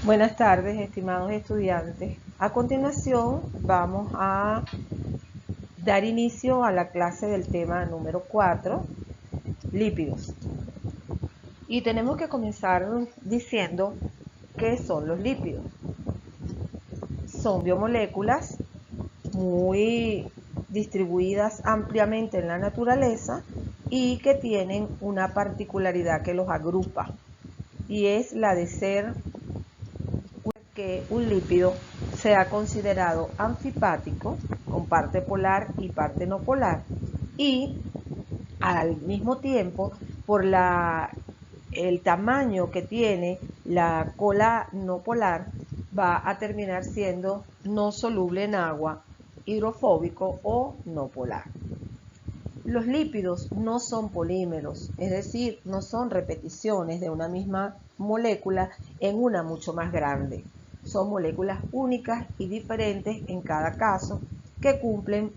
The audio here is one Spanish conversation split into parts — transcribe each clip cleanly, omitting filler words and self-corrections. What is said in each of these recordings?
Buenas tardes, estimados estudiantes. A continuación, vamos a dar inicio a la clase del tema número 4, lípidos. Y tenemos que comenzar diciendo qué son los lípidos. Son biomoléculas muy distribuidas ampliamente en la naturaleza y que tienen una particularidad que los agrupa, y es la de ser que un lípido sea considerado anfipático, con parte polar y parte no polar, y al mismo tiempo, por el tamaño que tiene la cola no polar, va a terminar siendo no soluble en agua, hidrofóbico o no polar. Los lípidos no son polímeros, es decir, no son repeticiones de una misma molécula en una mucho más grande. Son moléculas únicas y diferentes en cada caso que cumplen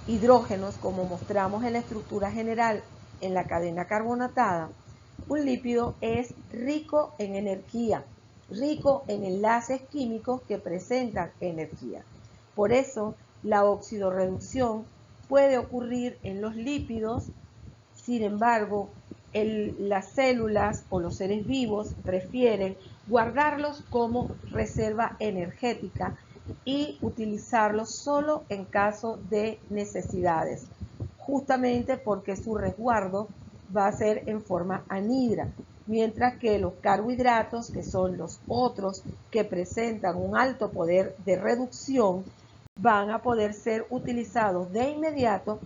hidrógenos, como mostramos en la estructura general en la cadena carbonatada. Un lípido es rico en energía, rico en enlaces químicos que presentan energía. Por eso, la oxidorreducción puede ocurrir en los lípidos. Sin embargo, las células o los seres vivos prefieren guardarlos como reserva energética y utilizarlos solo en caso de necesidades, justamente porque su resguardo va a ser en forma anhidra, mientras que los carbohidratos, que son los otros que presentan un alto poder de reducción, van a poder ser utilizados de inmediato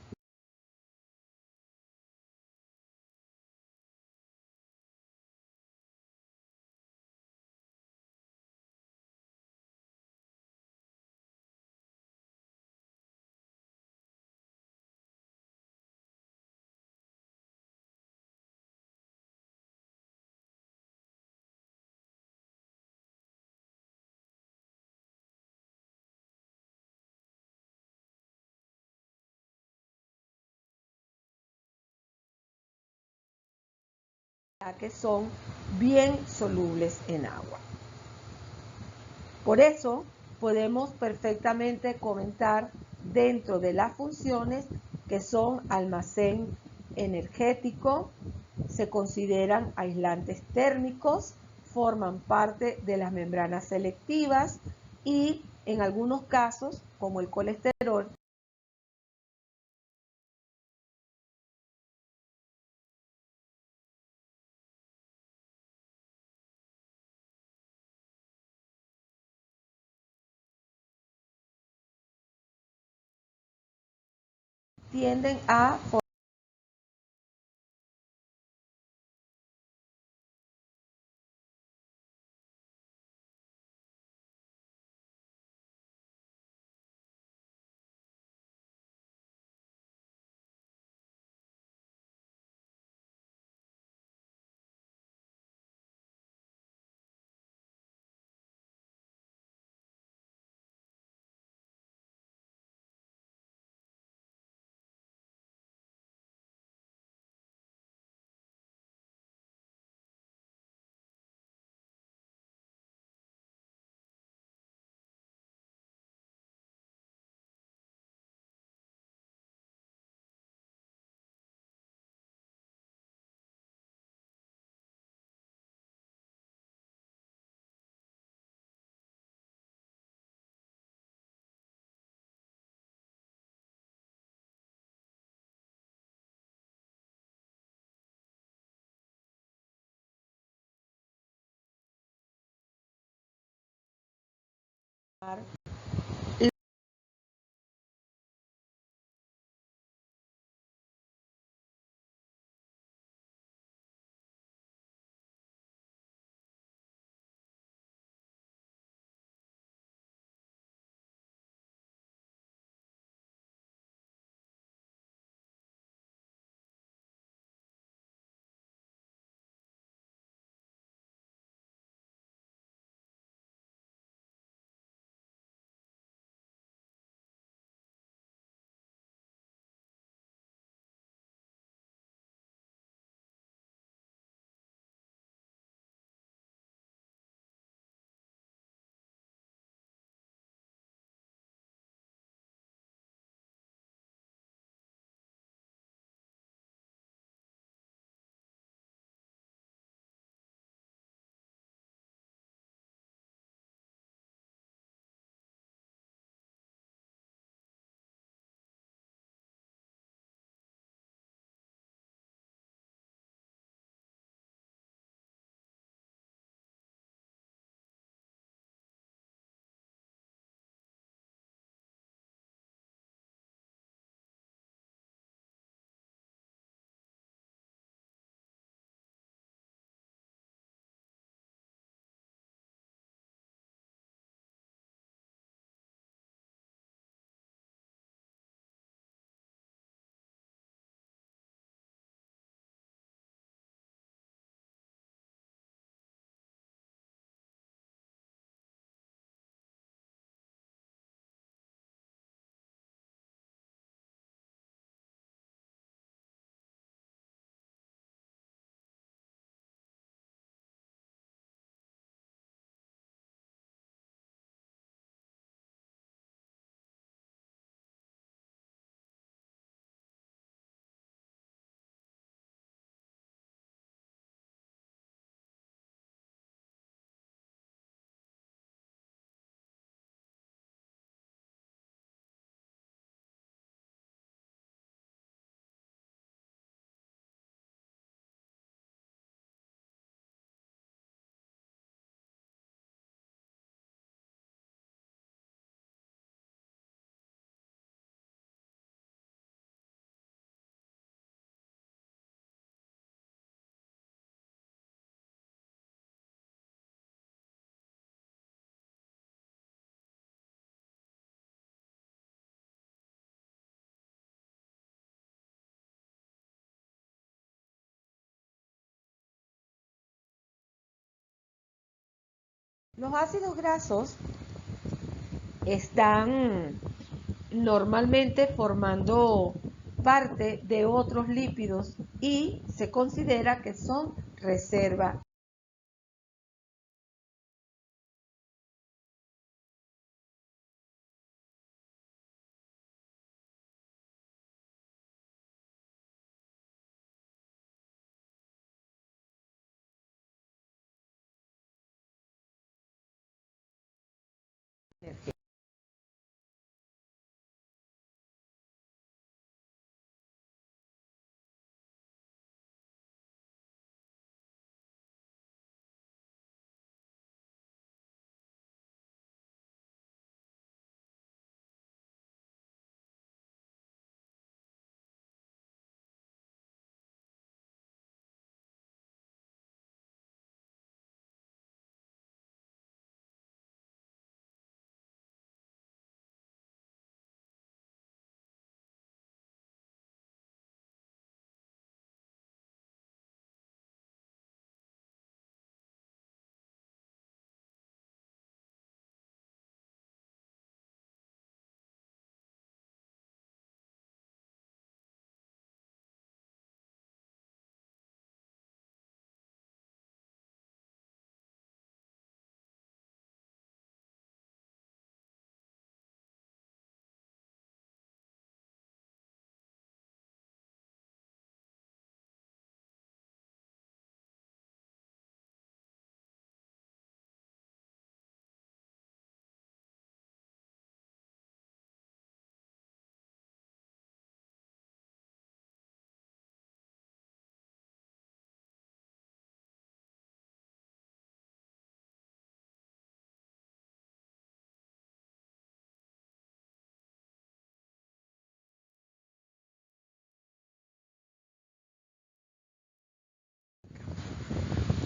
que son bien solubles en agua. Por eso podemos perfectamente comentar dentro de las funciones que son almacén energético, se consideran aislantes térmicos, forman parte de las membranas selectivas y en algunos casos, como el colesterol, tienden a Los ácidos grasos están normalmente formando parte de otros lípidos y se considera que son reserva.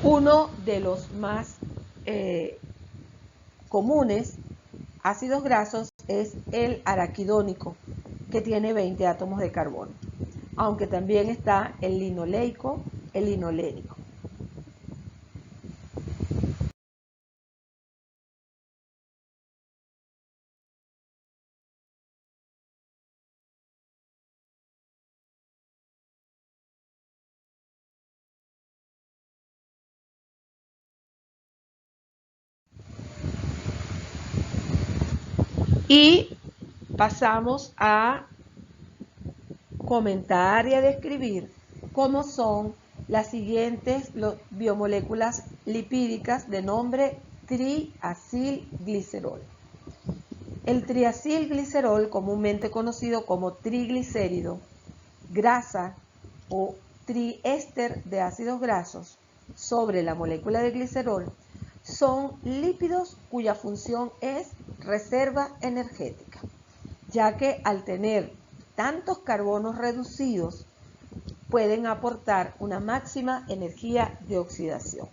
Uno de los más comunes ácidos grasos es el araquidónico, que tiene 20 átomos de carbono, aunque también está el linoleico, el linolénico. Y pasamos a comentar y a describir cómo son las siguientes biomoléculas lipídicas de nombre triacilglicerol. El triacilglicerol, comúnmente conocido como triglicérido, grasa o triéster de ácidos grasos sobre la molécula de glicerol, son lípidos cuya función es reserva energética, ya que al tener tantos carbonos reducidos pueden aportar una máxima energía de oxidación.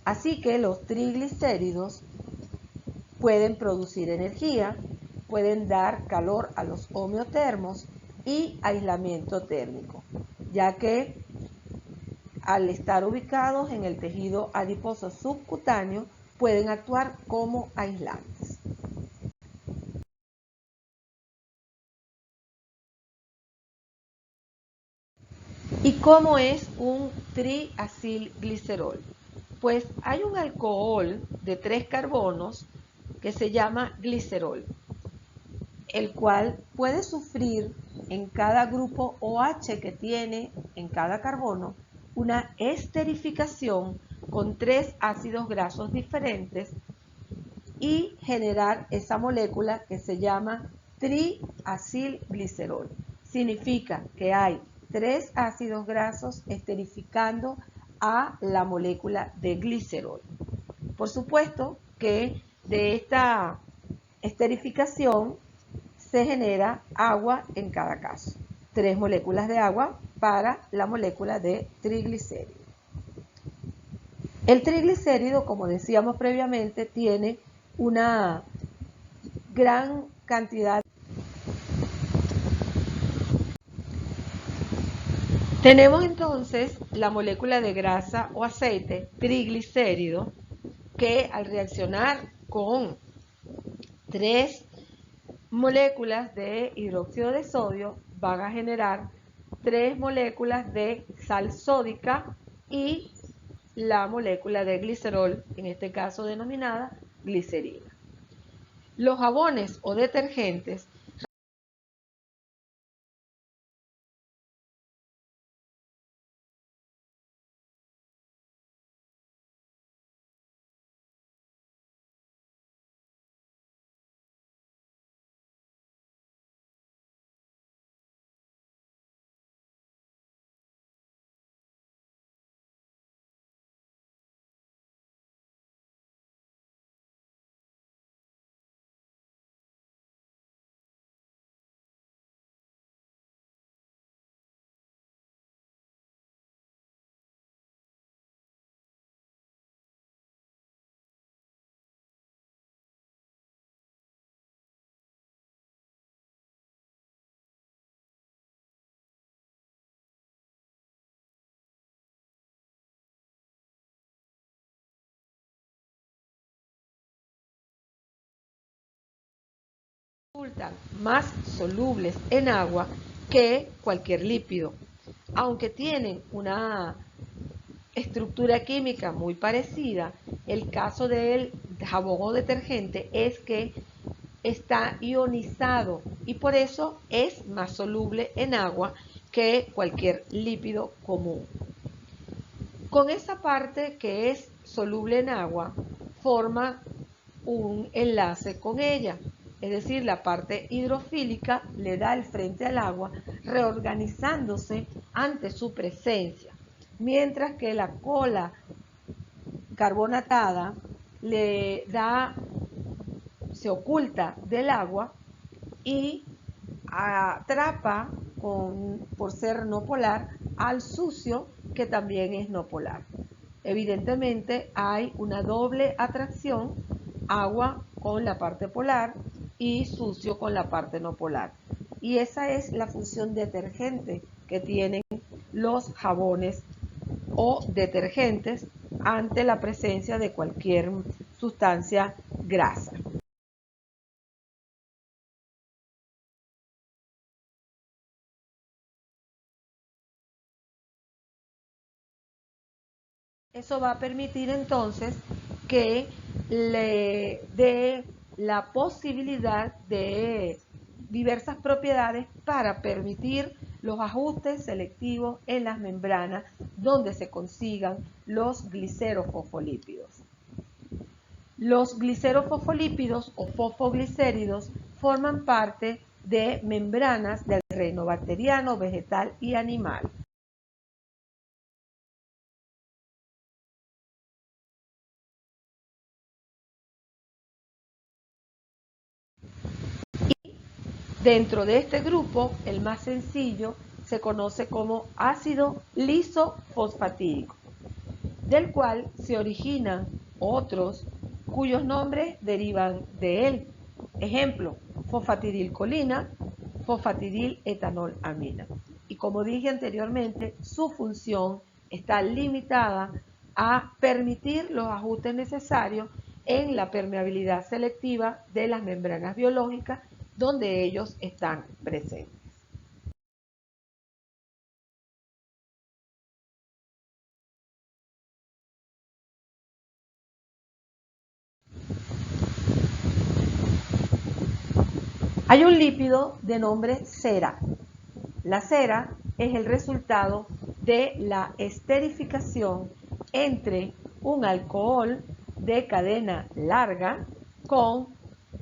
Así que los triglicéridos pueden producir energía, pueden dar calor a los homeotermos y aislamiento térmico, ya que al estar ubicados en el tejido adiposo subcutáneo pueden actuar como aislantes. ¿Y cómo es un triacilglicerol? Pues hay un alcohol de 3 carbonos que se llama glicerol, el cual puede sufrir en cada grupo OH que tiene en cada carbono una esterificación con 3 ácidos grasos diferentes y generar esa molécula que se llama triacilglicerol. Significa que hay 3 ácidos grasos esterificando a la molécula de glicerol. Por supuesto que de esta esterificación se genera agua en cada caso. 3 moléculas de agua para la molécula de triglicérido. El triglicérido, como decíamos previamente, tiene una gran cantidad. Tenemos entonces la molécula de grasa o aceite, triglicérido, que al reaccionar con 3 moléculas de hidróxido de sodio van a generar 3 moléculas de sal sódica y la molécula de glicerol, en este caso denominada glicerina. Los jabones o detergentes resultan más solubles en agua que cualquier lípido, aunque tienen una estructura química muy parecida. El caso del jabón o detergente es que está ionizado y por eso es más soluble en agua que cualquier lípido común. Con esa parte que es soluble en agua, forma un enlace con ella, es decir, la parte hidrofílica le da el frente al agua, reorganizándose ante su presencia, mientras que la cola carbonatada se oculta del agua y atrapa por ser no polar al sucio, que también es no polar. Evidentemente hay una doble atracción, agua con la parte polar y sucio con la parte no polar. Y esa es la función detergente que tienen los jabones o detergentes ante la presencia de cualquier sustancia grasa. Eso va a permitir entonces que le dé la posibilidad de diversas propiedades para permitir los ajustes selectivos en las membranas donde se consigan los glicerofosfolípidos. Los glicerofosfolípidos o fosfoglicéridos forman parte de membranas del reino bacteriano, vegetal y animal. Dentro de este grupo, el más sencillo se conoce como ácido lisofosfatídico, del cual se originan otros cuyos nombres derivan de él. Ejemplo, fosfatidilcolina, fosfatidiletolamina. Y como dije anteriormente, su función está limitada a permitir los ajustes necesarios en la permeabilidad selectiva de las membranas biológicas donde ellos están presentes. Hay un lípido de nombre cera. La cera es el resultado de la esterificación entre un alcohol de cadena larga con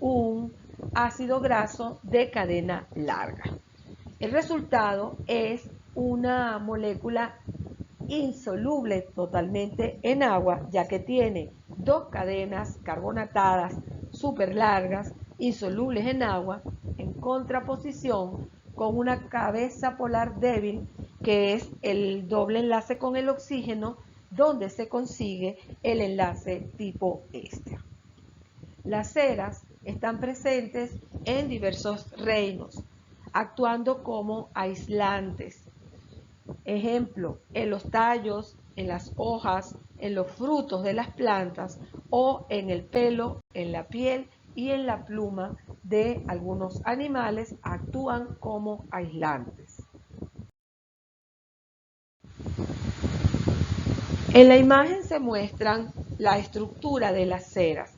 un ácido graso de cadena larga. El resultado es una molécula insoluble totalmente en agua, ya que tiene 2 cadenas carbonatadas súper largas, insolubles en agua, en contraposición con una cabeza polar débil, que es el doble enlace con el oxígeno, donde se consigue el enlace tipo éster. Las ceras están presentes en diversos reinos, actuando como aislantes. Ejemplo, en los tallos, en las hojas, en los frutos de las plantas o en el pelo, en la piel y en la pluma de algunos animales, actúan como aislantes. En la imagen se muestran la estructura de las ceras.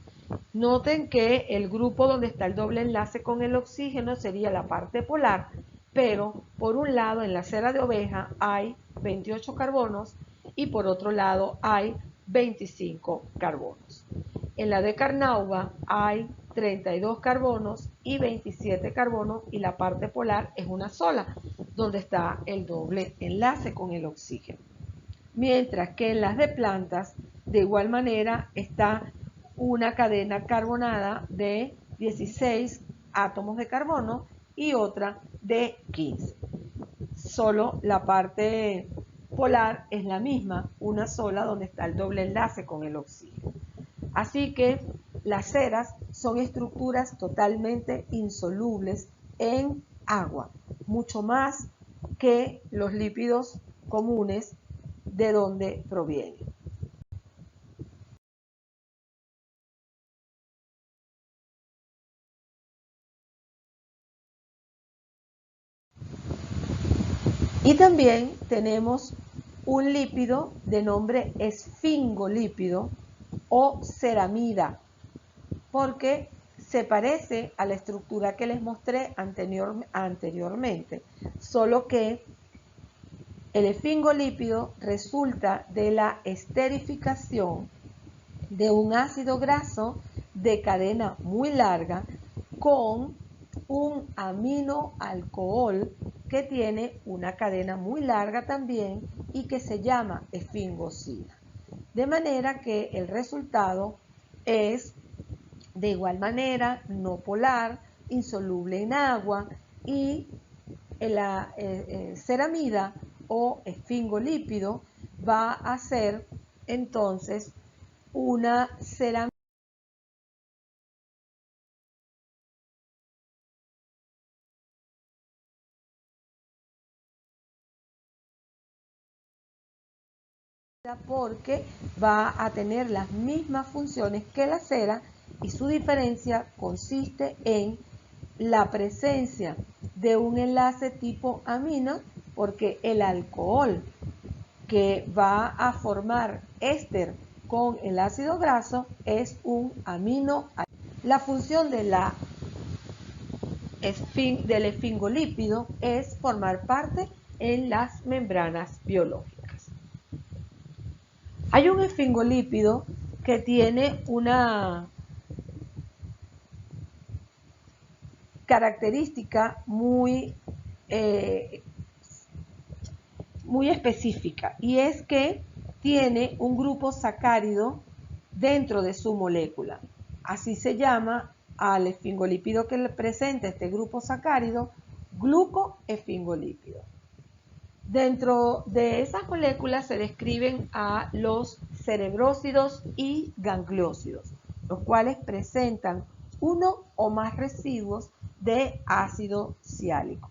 Noten que el grupo donde está el doble enlace con el oxígeno sería la parte polar, pero por un lado en la cera de oveja hay 28 carbonos y por otro lado hay 25 carbonos. En la de Carnauba hay 32 carbonos y 27 carbonos y la parte polar es una sola, donde está el doble enlace con el oxígeno. Mientras que en las de plantas, de igual manera, está una cadena carbonada de 16 átomos de carbono y otra de 15. Solo la parte polar es la misma, una sola donde está el doble enlace con el oxígeno. Así que las ceras son estructuras totalmente insolubles en agua, mucho más que los lípidos comunes de donde provienen. Y también tenemos un lípido de nombre esfingolípido o ceramida, porque se parece a la estructura que les mostré anteriormente, solo que el esfingolípido resulta de la esterificación de un ácido graso de cadena muy larga con un aminoalcohol que tiene una cadena muy larga también y que se llama esfingosina. De manera que el resultado es de igual manera no polar, insoluble en agua y la ceramida o esfingolípido va a ser entonces una ceramida porque va a tener las mismas funciones que la cera y su diferencia consiste en la presencia de un enlace tipo amino, porque el alcohol que va a formar éster con el ácido graso es un amino. La función de del esfingolípido es formar parte en las membranas biológicas. Hay un esfingolípido que tiene una característica eh, muy específica y es que tiene un grupo sacárido dentro de su molécula. Así se llama al esfingolípido que presenta este grupo sacárido glucoesfingolípido. Dentro de esas moléculas se describen a los cerebrósidos y gangliósidos, los cuales presentan uno o más residuos de ácido ciálico.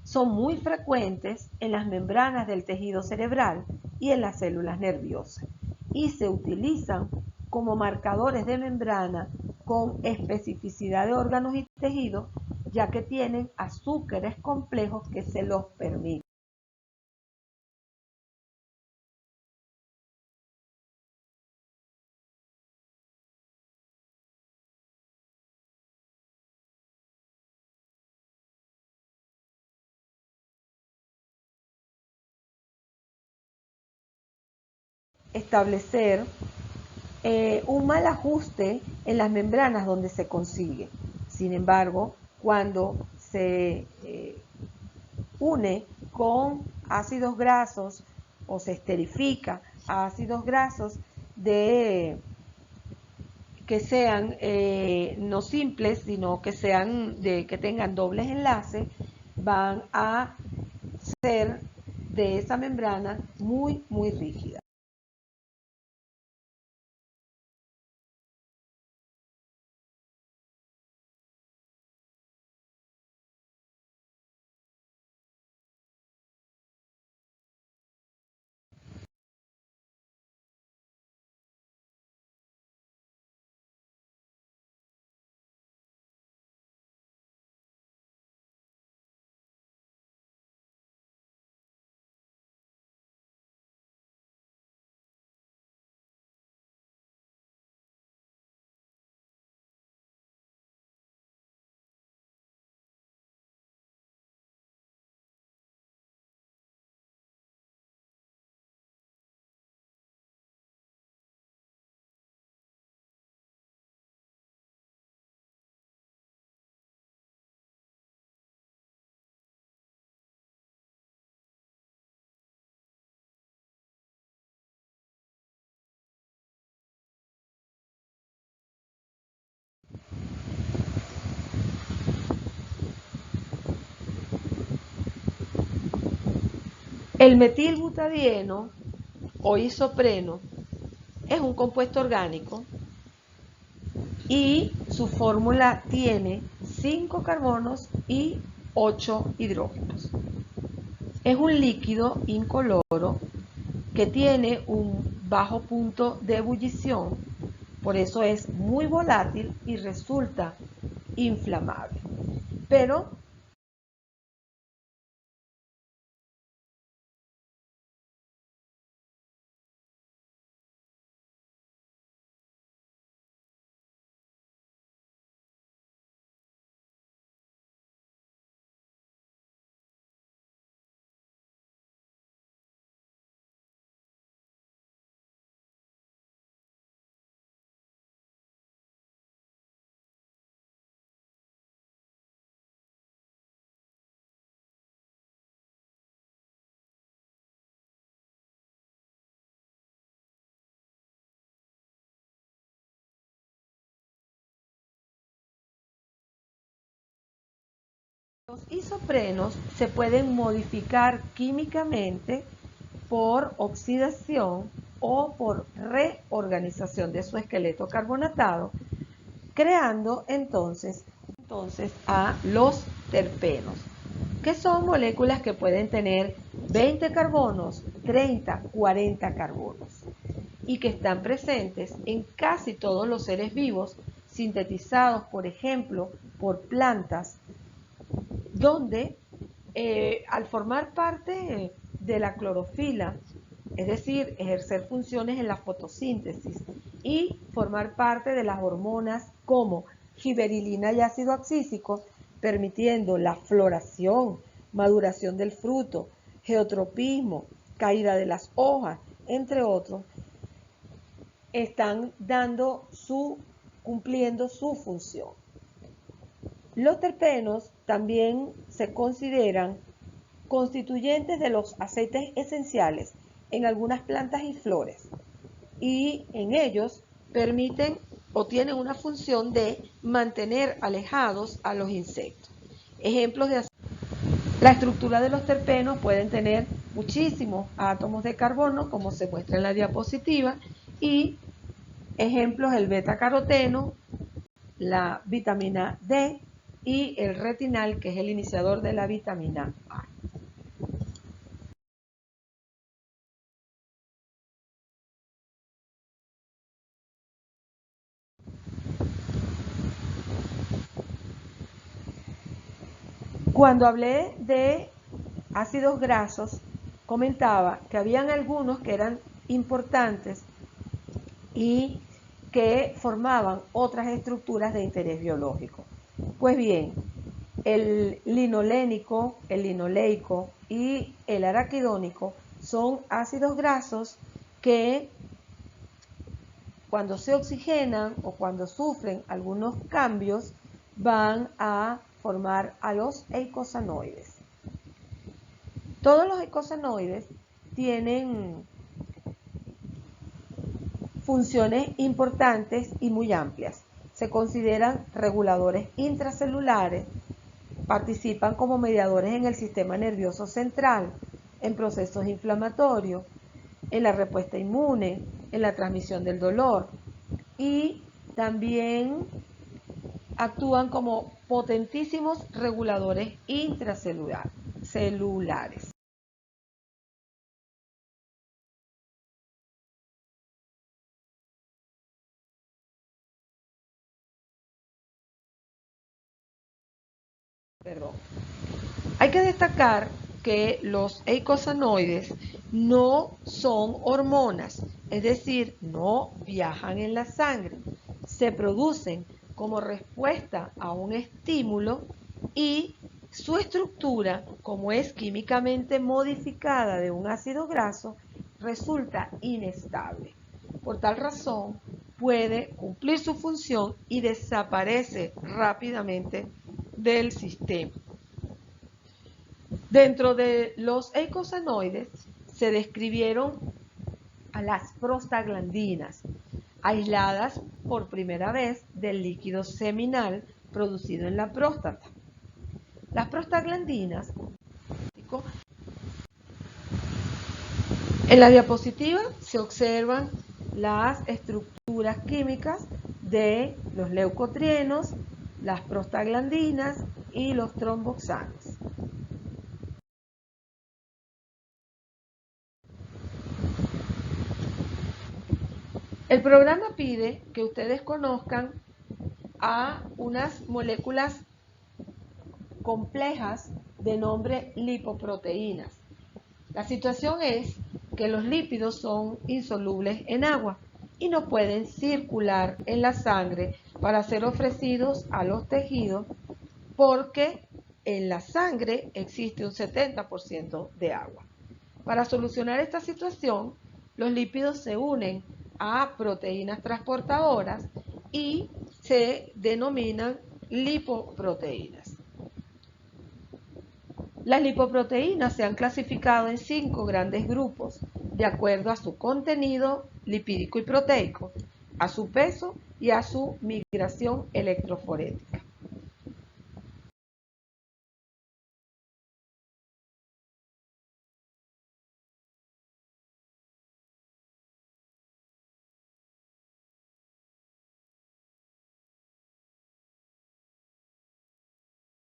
Son muy frecuentes en las membranas del tejido cerebral y en las células nerviosas y se utilizan como marcadores de membrana con especificidad de órganos y tejidos, ya que tienen azúcares complejos que se los permiten. Establecer un mal ajuste en las membranas donde se consigue. Sin embargo, cuando se une con ácidos grasos o se esterifica a ácidos grasos de que sean no simples, sino que sean que tengan dobles enlaces, van a ser de esa membrana muy rígida. El metilbutadieno o isopreno es un compuesto orgánico y su fórmula tiene 5 carbonos y 8 hidrógenos. Es un líquido incoloro que tiene un bajo punto de ebullición, por eso es muy volátil y resulta inflamable. Pero los isoprenos se pueden modificar químicamente por oxidación o por reorganización de su esqueleto carbonatado, creando entonces a los terpenos, que son moléculas que pueden tener 20 carbonos, 30, 40 carbonos, y que están presentes en casi todos los seres vivos, sintetizados, por ejemplo, por plantas, donde al formar parte de la clorofila, es decir, ejercer funciones en la fotosíntesis y formar parte de las hormonas como giberilina y ácido abscísico, permitiendo la floración, maduración del fruto, geotropismo, caída de las hojas, entre otros, están cumpliendo su función. Los terpenos también se consideran constituyentes de los aceites esenciales en algunas plantas y flores, y en ellos permiten o tienen una función de mantener alejados a los insectos. Ejemplos de la estructura de los terpenos pueden tener muchísimos átomos de carbono, como se muestra en la diapositiva, y ejemplos el beta-caroteno, la vitamina D y el retinal, que es el iniciador de la vitamina A. Cuando hablé de ácidos grasos, comentaba que habían algunos que eran importantes y que formaban otras estructuras de interés biológico. Pues bien, el linolénico, el linoleico y el araquidónico son ácidos grasos que cuando se oxigenan o cuando sufren algunos cambios van a formar a los eicosanoides. Todos los eicosanoides tienen funciones importantes y muy amplias. Se consideran reguladores intracelulares, participan como mediadores en el sistema nervioso central, en procesos inflamatorios, en la respuesta inmune, en la transmisión del dolor, y también actúan como potentísimos reguladores intracelulares. Hay que destacar que los eicosanoides no son hormonas, es decir, no viajan en la sangre, se producen como respuesta a un estímulo y su estructura, como es químicamente modificada de un ácido graso, resulta inestable. Por tal razón, puede cumplir su función y desaparece rápidamente del sistema. Dentro de los eicosanoides se describieron a las prostaglandinas, aisladas por primera vez del líquido seminal producido en la próstata. Las prostaglandinas En la diapositiva se observan las estructuras químicas de los leucotrienos, las prostaglandinas y los tromboxanos. El programa pide que ustedes conozcan a unas moléculas complejas de nombre lipoproteínas. La situación es que los lípidos son insolubles en agua y no pueden circular en la sangre para ser ofrecidos a los tejidos porque en la sangre existe un 70% de agua. Para solucionar esta situación, los lípidos se unen a proteínas transportadoras y se denominan lipoproteínas. Las lipoproteínas se han clasificado en 5 grandes grupos de acuerdo a su contenido lipídico y proteico, a su peso y a su migración electroforética.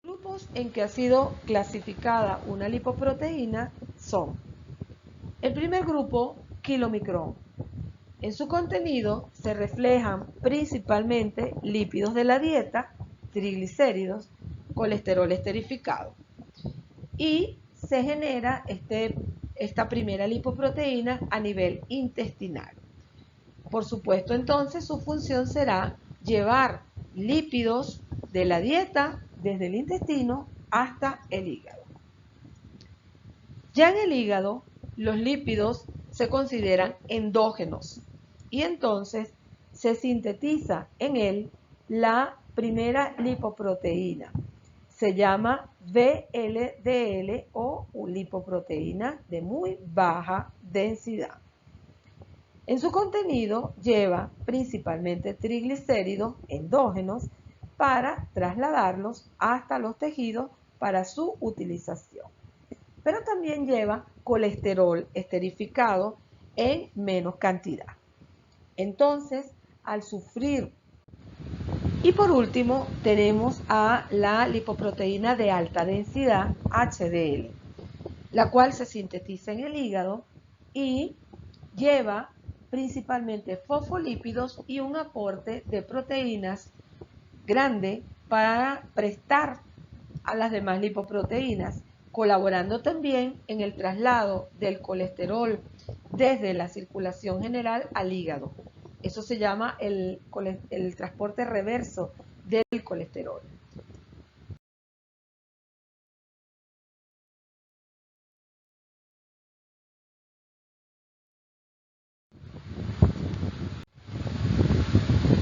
Grupos en que ha sido clasificada una lipoproteína son: el primer grupo, kilomicrón. En su contenido se reflejan principalmente lípidos de la dieta, triglicéridos, colesterol esterificado. Y se genera esta primera lipoproteína a nivel intestinal. Por supuesto, entonces su función será llevar lípidos de la dieta desde el intestino hasta el hígado. Ya en el hígado, los lípidos se consideran endógenos y entonces se sintetiza en él la primera lipoproteína. Se llama VLDL o lipoproteína de muy baja densidad. En su contenido lleva principalmente triglicéridos endógenos para trasladarlos hasta los tejidos para su utilización. Pero también lleva colesterol esterificado en menos cantidad. Entonces, al sufrir. Y por último, tenemos a la lipoproteína de alta densidad, HDL, la cual se sintetiza en el hígado y lleva principalmente fosfolípidos y un aporte de proteínas grande para prestar a las demás lipoproteínas, colaborando también en el traslado del colesterol desde la circulación general al hígado. Eso se llama el transporte reverso del colesterol.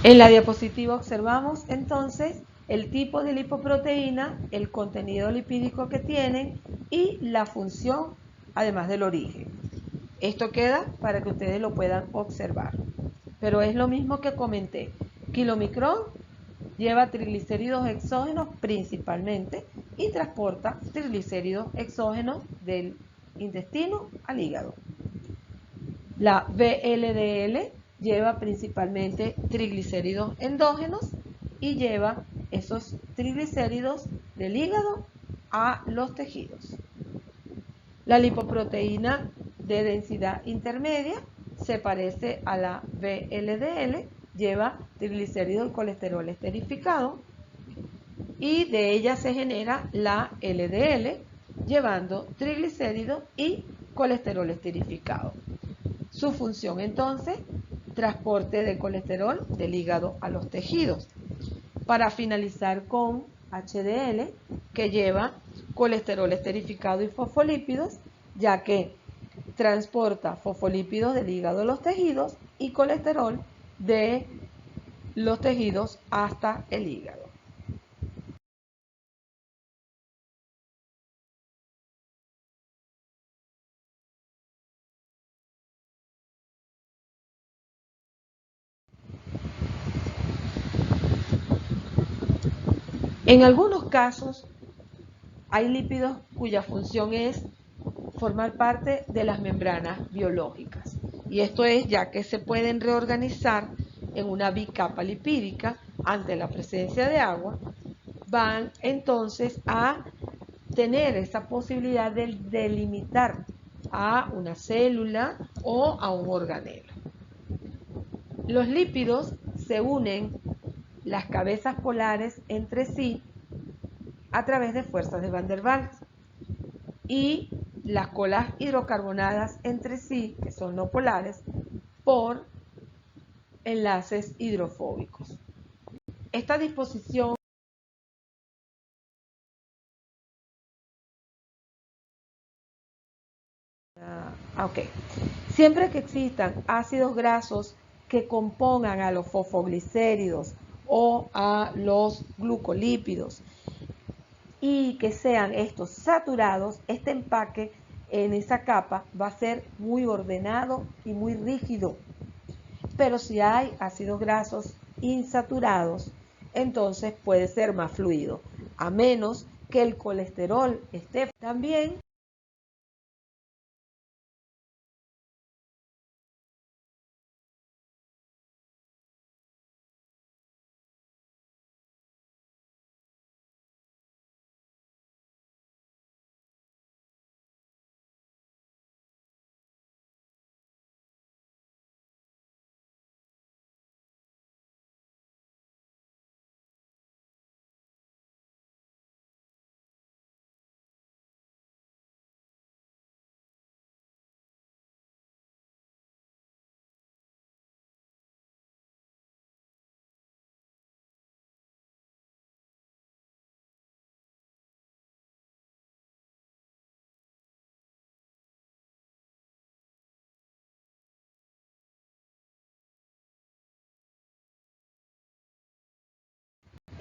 En la diapositiva observamos entonces el tipo de lipoproteína, el contenido lipídico que tienen y la función, además del origen. Esto queda para que ustedes lo puedan observar. Pero es lo mismo que comenté. Kilomicrón lleva triglicéridos exógenos principalmente y transporta triglicéridos exógenos del intestino al hígado. La VLDL lleva principalmente triglicéridos endógenos y lleva esos triglicéridos del hígado a los tejidos. La lipoproteína de densidad intermedia se parece a la VLDL, lleva triglicéridos y colesterol esterificado y de ella se genera la LDL, llevando triglicéridos y colesterol esterificado. Su función entonces, transporte de colesterol del hígado a los tejidos. Para finalizar con HDL, que lleva colesterol esterificado y fosfolípidos, ya que transporta fosfolípidos del hígado a los tejidos y colesterol de los tejidos hasta el hígado. En algunos casos hay lípidos cuya función es formar parte de las membranas biológicas. Y esto es ya que se pueden reorganizar en una bicapa lipídica ante la presencia de agua, van entonces a tener esa posibilidad de delimitar a una célula o a un organelo. Los lípidos se unen las cabezas polares entre sí a través de fuerzas de Van der Waals y las colas hidrocarbonadas entre sí, que son no polares, por enlaces hidrofóbicos. Esta disposición Siempre que existan ácidos grasos que compongan a los fosfoglicéridos o a los glucolípidos y que sean estos saturados, este empaque en esa capa va a ser muy ordenado y muy rígido. Pero si hay ácidos grasos insaturados, entonces puede ser más fluido, a menos que el colesterol esté también.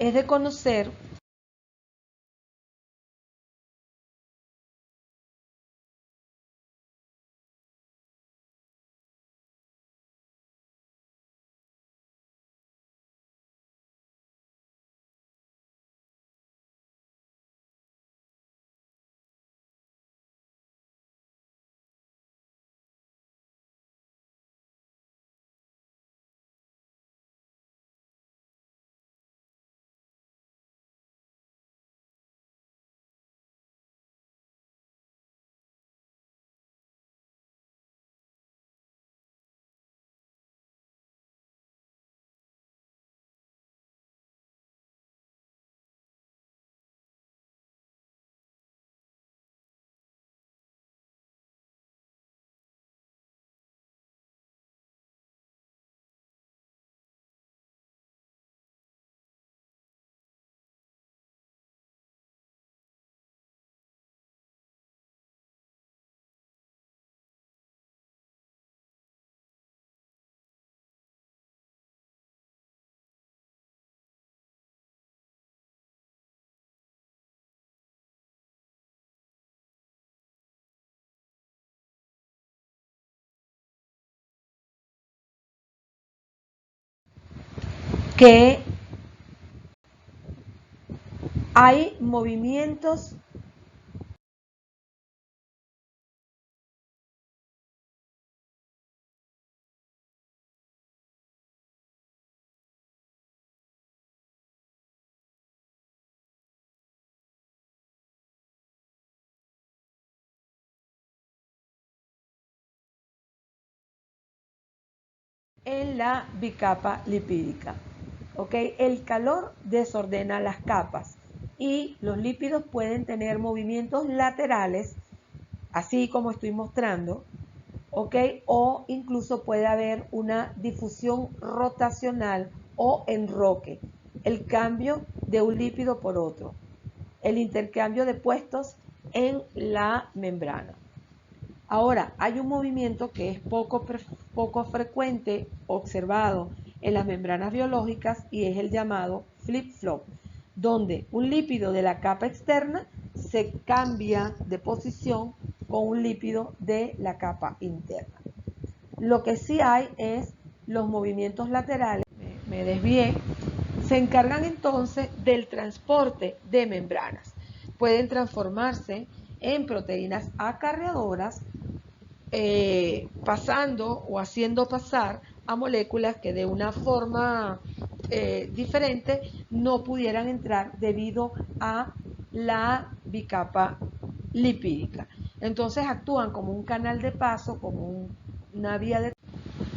Es de conocer que hay movimientos en la bicapa lipídica. ¿Okay? El calor desordena las capas y los lípidos pueden tener movimientos laterales, así como estoy mostrando, ¿okay? O incluso puede haber una difusión rotacional o enroque, el cambio de un lípido por otro, el intercambio de puestos en la membrana. Ahora, hay un movimiento que es poco frecuente observado en las membranas biológicas y es el llamado flip-flop, donde un lípido de la capa externa se cambia de posición con un lípido de la capa interna. Lo que sí hay es los movimientos laterales, me desvié, se encargan entonces del transporte de membranas. Pueden transformarse en proteínas acarreadoras, pasando o haciendo pasar a moléculas que de una forma diferente no pudieran entrar debido a la bicapa lipídica. Entonces actúan como un canal de paso, como una vía de...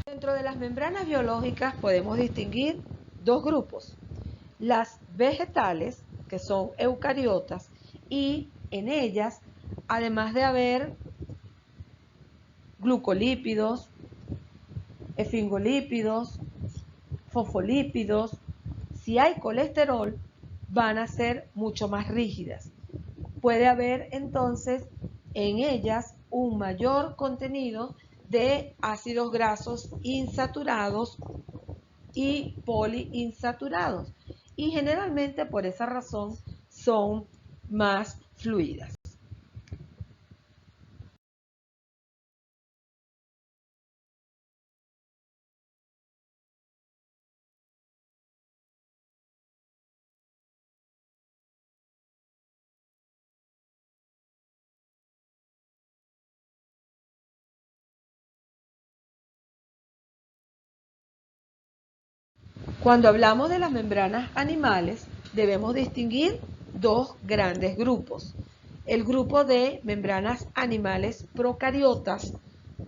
Dentro de las membranas biológicas podemos distinguir dos grupos: las vegetales, que son eucariotas, y en ellas, además de haber glucolípidos, esfingolípidos, fosfolípidos, si hay colesterol, van a ser mucho más rígidas. Puede haber entonces en ellas un mayor contenido de ácidos grasos insaturados y poliinsaturados, y generalmente por esa razón son más fluidas. Cuando hablamos de las membranas animales, debemos distinguir dos grandes grupos: el grupo de membranas animales procariotas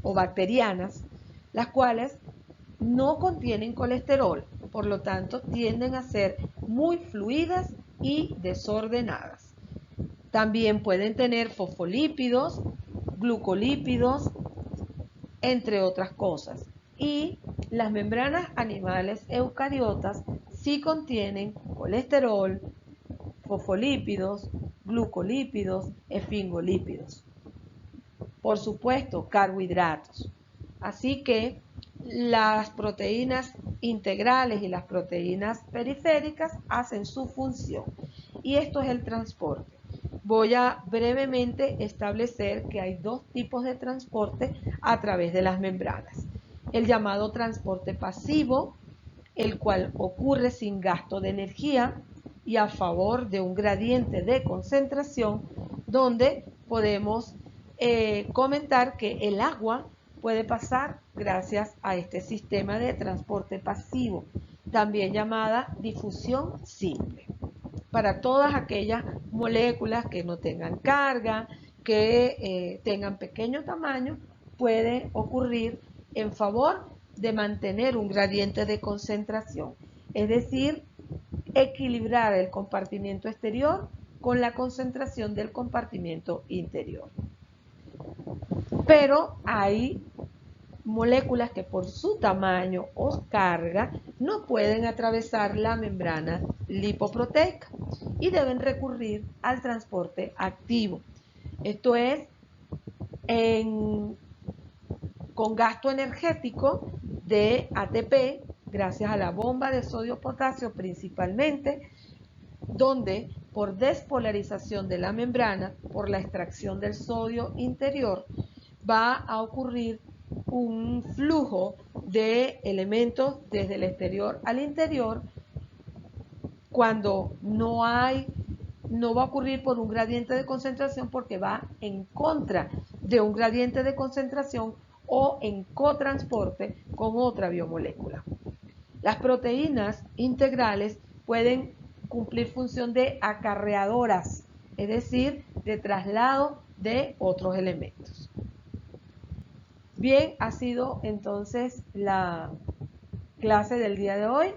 o bacterianas, las cuales no contienen colesterol, por lo tanto tienden a ser muy fluidas y desordenadas. También pueden tener fosfolípidos, glucolípidos, entre otras cosas. Y las membranas animales eucariotas sí contienen colesterol, fosfolípidos, glucolípidos, esfingolípidos. Por supuesto, carbohidratos. Así que las proteínas integrales y las proteínas periféricas hacen su función. Y esto es el transporte. Voy a brevemente establecer que hay dos tipos de transporte a través de las membranas: el llamado transporte pasivo, el cual ocurre sin gasto de energía y a favor de un gradiente de concentración, donde podemos comentar que el agua puede pasar gracias a este sistema de transporte pasivo, también llamada difusión simple. Para todas aquellas moléculas que no tengan carga, que tengan pequeño tamaño, puede ocurrir en favor de mantener un gradiente de concentración, es decir, equilibrar el compartimiento exterior con la concentración del compartimiento interior. Pero hay moléculas que por su tamaño o carga no pueden atravesar la membrana lipoproteica y deben recurrir al transporte activo. Esto es con gasto energético de ATP, gracias a la bomba de sodio-potasio principalmente, donde por despolarización de la membrana, por la extracción del sodio interior, va a ocurrir un flujo de elementos desde el exterior al interior, cuando no va a ocurrir por un gradiente de concentración, porque va en contra de un gradiente de concentración o en cotransporte con otra biomolécula. Las proteínas integrales pueden cumplir función de acarreadoras, es decir, de traslado de otros elementos. Bien, ha sido entonces la clase del día de hoy.